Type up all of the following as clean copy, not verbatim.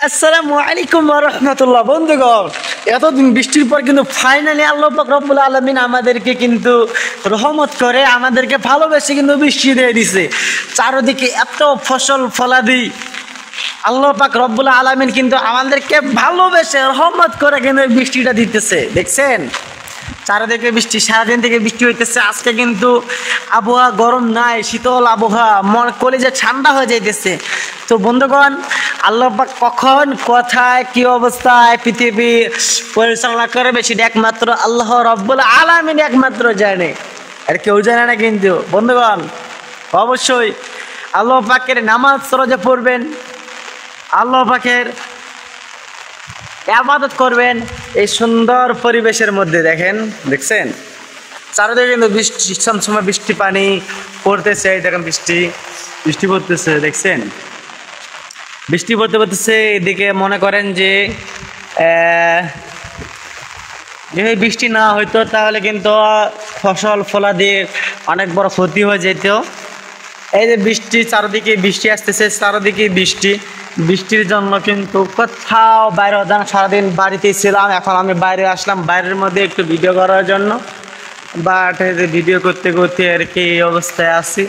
আসসালামু আলাইকুম ওয়া রাহমাতুল্লাহ। বন্ধুগণ, এতদিন বৃষ্টির পর কিন্তু ফাইনালি আল্লাহ পাক রব্বুল আলামিন আমাদেরকে কিন্তু রহমত করে আমাদেরকে ভালোবেসে কিন্তু বৃষ্টি দিয়ে দিছে। চারদিকে এত ফসল ফলাদি আল্লাহ পাক রব্বুল আলামিন কিন্তু আমাদেরকে ভালোবেসে রহমত করে কিন্তু বৃষ্টিটা দিতেছে। দেখছেন চারিদিকে বৃষ্টি, সারাদিন থেকে বৃষ্টি হইতেছে। আজকে কিন্তু আবহাওয়া গরম নাই, শীতল আবহাওয়া, মন কলিজা ঠান্ডা হয়ে যাইতেছে। তো বন্ধুগণ, আল্লাহ পাক কখন কোথায় কি অবস্থায় পৃথিবী পরিচালনা করবে সেটা একমাত্র আল্লাহ রব্বুল আলামিন একমাত্র জানে, আর কেউ জানে না। কিন্তু বন্ধুগণ, অবশ্যই আল্লাহ পাকের নামাজ রোজা পড়বেন, আল্লাহ পাকের ইবাদত করবেন এই সুন্দর পরিবেশের মধ্যে। দেখছেন চারিদিকে কিন্তু বৃষ্টি, সময় বৃষ্টি পানি পড়তেছে। দেখেন বৃষ্টি পড়তেছে, দেখছেন বৃষ্টি পড়তেছে। এদিকে মনে করেন যে যদি বৃষ্টি না হইতো তাহলে কিন্তু ফসল ফলাদি অনেক বড় ক্ষতি হয়ে যেত। এই যে বৃষ্টি, চারিদিকে বৃষ্টি আসতেছে, চারিদিকে বৃষ্টির জন্য কিন্তু কোথাও বাইরে যান। সারাদিন বাড়িতেই ছিলাম, এখন আমি বাইরে আসলাম বাইরের মধ্যে একটু ভিডিও করার জন্য। বাট ভিডিও করতে করতে আর কি এই অবস্থায় আছি।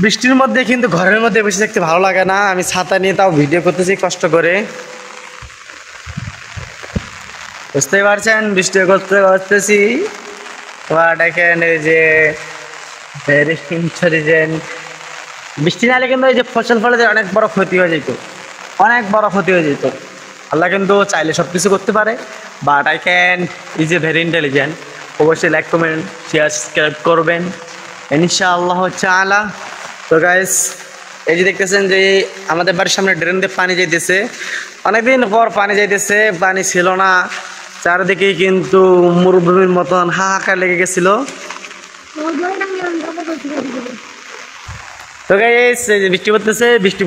বৃষ্টির মধ্যে কিন্তু ঘরের মধ্যে বেশি দেখতে ভালো লাগে না। আমি ছাতা নিয়ে তাও ভিডিও করতেছি কষ্ট করে, বুঝতেই পারছেন। বৃষ্টি করতেছি দেখেন এই যে বৃষ্টি নাহলে কিন্তু এই যে ফসল ফলে অনেক বড় ক্ষতি হয়ে যেত, অনেক বড় ক্ষতি হয়ে যেত। আল্লাহ কিন্তু চাইলে সব কিছু করতে পারে, but I can is a very intelligent. অবশ্যই লাইক কমেন্ট শেয়ার সাবস্ক্রাইব করবেন ইনশাআল্লাহ তাআলা। তো গাইস, এই যে দেখতেছেন যে আমাদের বাড়ির সামনে ড্রেন দিয়ে পানি যাইতেছে, অনেকদিন পর পানি যাইতেছে। পানি ছিল না, চারিদিকেই কিন্তু মরুভূমির মতন হাহাকার লেগে গেছিল। তো গাইস, বৃষ্টি পড়তেছে, বৃষ্টি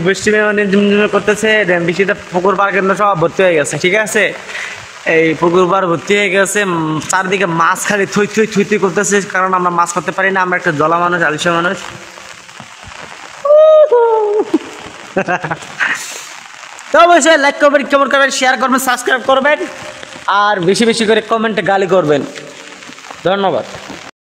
ঝুমঝুমে করতেছে। বৃষ্টিতে পুকুর পাড় কিন্তু সব ভর্তি হয়ে গেছে, ঠিক আছে। এই পুকুর পাড় ভর্তি হয়ে গেছে, চারদিকে মাছ খালি থুই করতেছে, কারণ আমরা মাছ করতে পারি না, আমরা একটা জলা মানুষ, আলিশা মানুষ। তো অবশ্যই লাইক করবেন, কমেন্ট করবেন, শেয়ার করবেন, সাবস্ক্রাইব করবেন, আর বেশি বেশি করে কমেন্টে গালি করবেন। ধন্যবাদ।